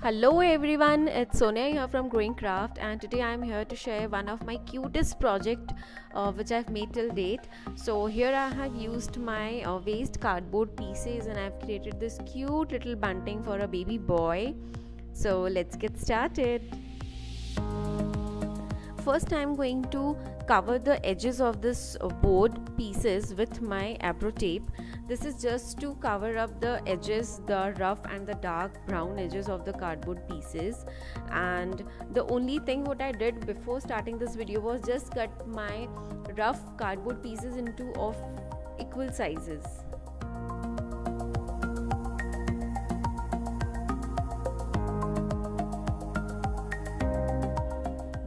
Hello everyone, it's Sonia here from GrowingCraft, and today I'm here to share one of my cutest project which I've made till date. So here I have used my waste cardboard pieces and I've created this cute little bunting for a baby boy. So let's get started. First I'm going to cover the edges of this board pieces with my Abro tape. This is just to cover up the edges, the rough and the dark brown edges of the cardboard pieces. And the only thing what I did before starting this video was just cut my rough cardboard pieces into of equal sizes.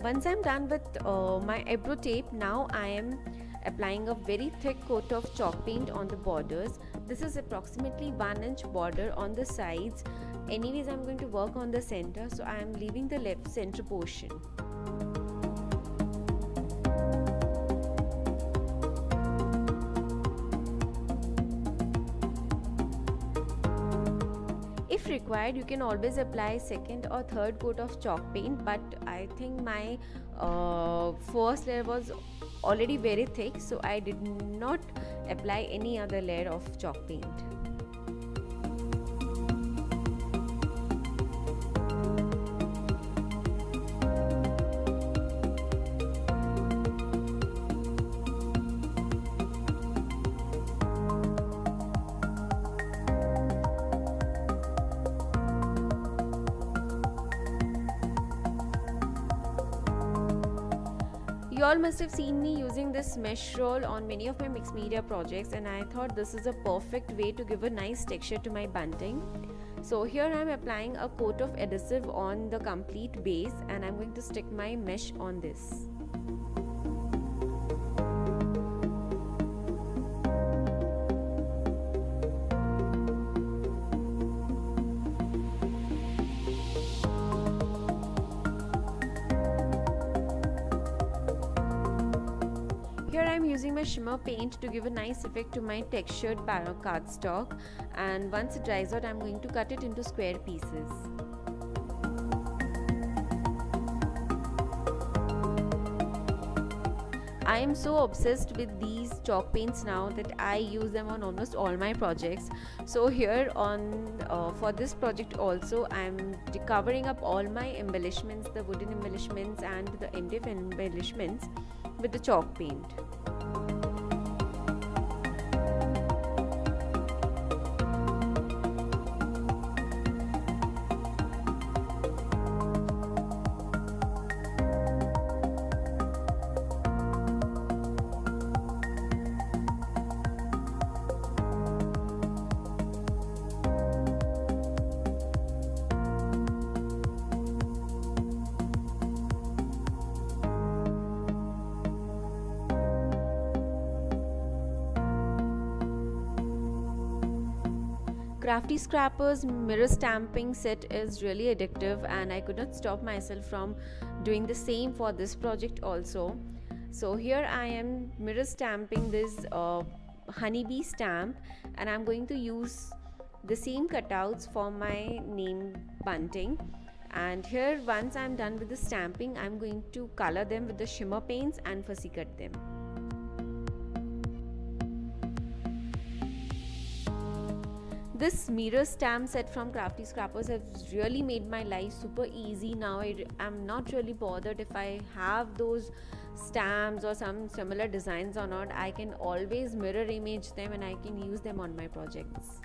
Once I'm done with my Abro tape, now I am applying a very thick coat of chalk paint on the borders. This is approximately 1 inch border on the sides. Anyways, I'm going to work on the center, so I am leaving the left center portion. If required, you can always apply second or third coat of chalk paint, but I think my first layer was already very thick, so I did not apply any other layer of chalk paint. You all must have seen me using this mesh roll on many of my mixed media projects, and I thought this is a perfect way to give a nice texture to my bunting. So here I am applying a coat of adhesive on the complete base, and I'm going to stick my mesh on this. Here I am using my shimmer paint to give a nice effect to my textured cardstock, and once it dries out, I am going to cut it into square pieces. I am so obsessed with these chalk paints now that I use them on almost all my projects. So here on for this project also, I am covering up all my embellishments, the wooden embellishments and the MDF embellishments with the chalk paint. Crafty Scrappers mirror stamping set is really addictive, and I could not stop myself from doing the same for this project also. So here I am mirror stamping this honeybee stamp, and I'm going to use the same cutouts for my name bunting. And here, once I'm done with the stamping, I'm going to color them with the shimmer paints and fussy cut them. This mirror stamp set from Crafty Scrappers has really made my life super easy. Now I'm not really bothered if I have those stamps or some similar designs or not. I can always mirror image them and I can use them on my projects.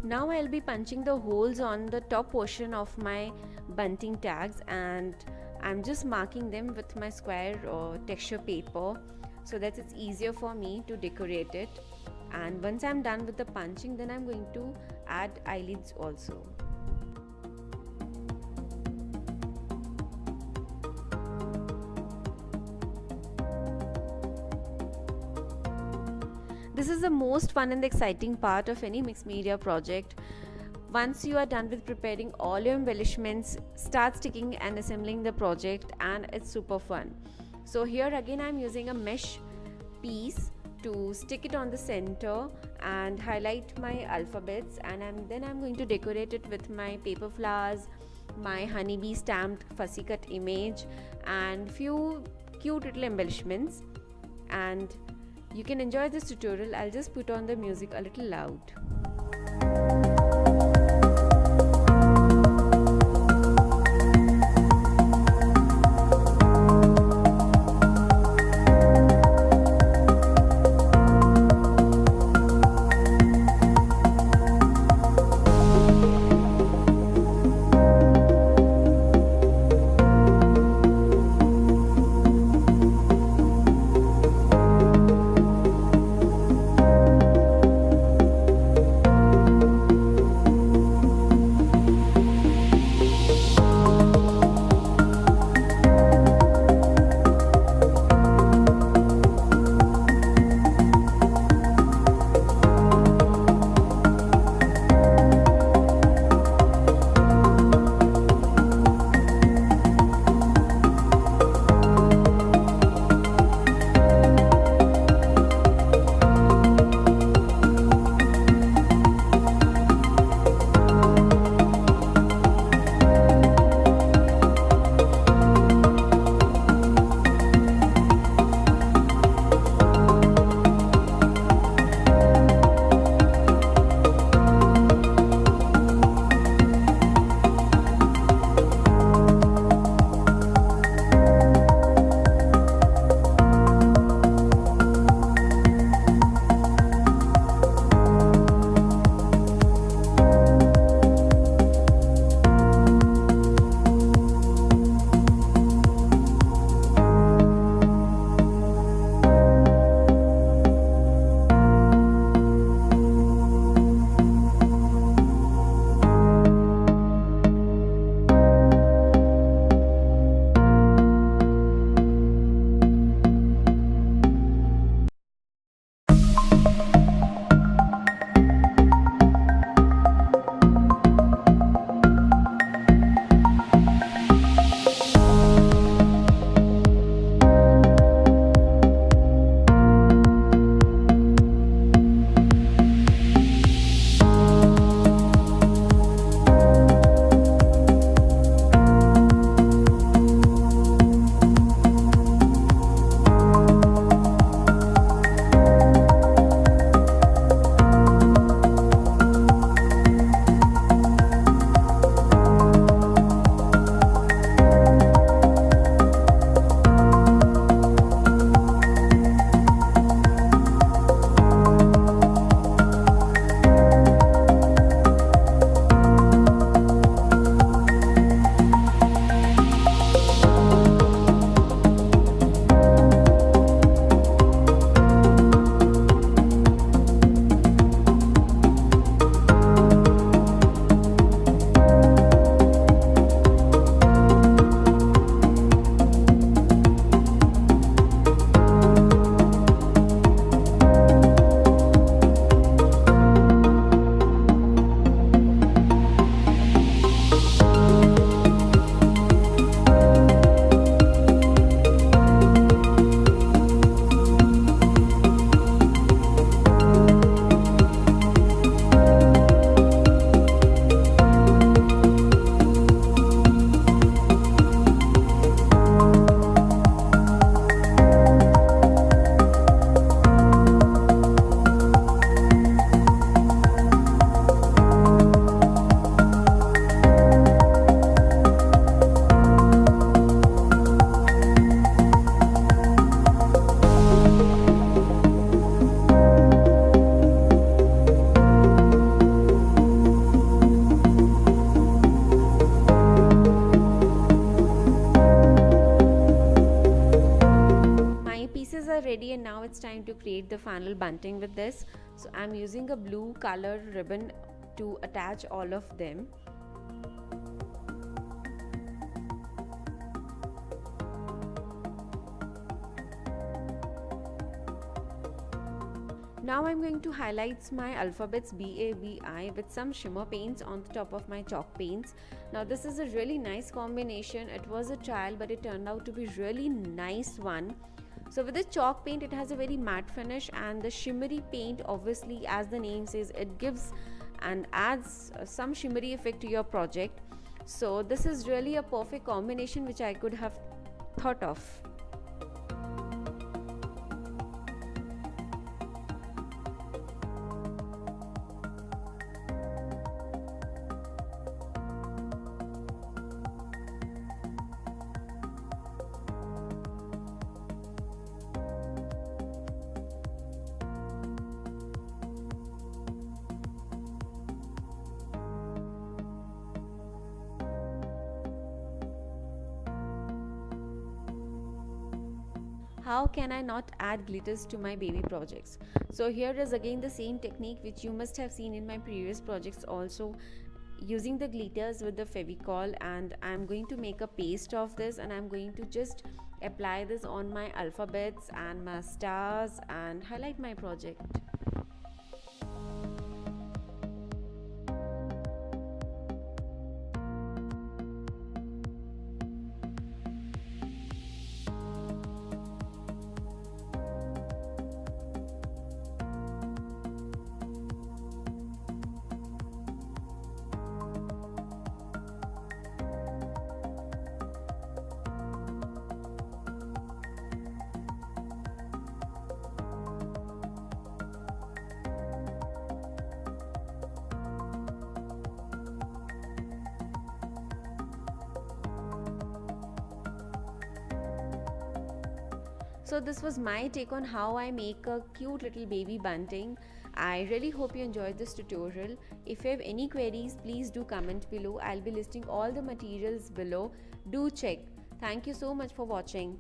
Now I'll be punching the holes on the top portion of my bunting tags, and I'm just marking them with my square texture paper so that it's easier for me to decorate it. And once I'm done with the punching, then I'm going to add eyelids also. This is the most fun and exciting part of any mixed media project. Once you are done with preparing all your embellishments, start sticking and assembling the project, and it's super fun. So here again I'm using a mesh piece to stick it on the center and highlight my alphabets, and then I'm going to decorate it with my paper flowers, my honeybee stamped fussy cut image, and few cute little embellishments. And you can enjoy this tutorial. I'll just put on the music a little loud. Ready, and now it's time to create the final bunting with this. So I'm using a blue color ribbon to attach all of them. Now I'm going to highlight my alphabets BABI with some shimmer paints on the top of my chalk paints. Now this is a really nice combination. It was a trial, but it turned out to be really nice one. So with the chalk paint, it has a very matte finish, and the shimmery paint, obviously as the name says, it gives and adds some shimmery effect to your project. So this is really a perfect combination which I could have thought of. How can I not add glitters to my baby projects? So here is again the same technique which you must have seen in my previous projects also, using the glitters with the Fevicol, and I'm going to make a paste of this, and I'm going to just apply this on my alphabets and my stars and highlight my project. So this was my take on how I make a cute little baby bunting. I really hope you enjoyed this tutorial. If you have any queries, please do comment below. I'll be listing all the materials below. Do check. Thank you so much for watching.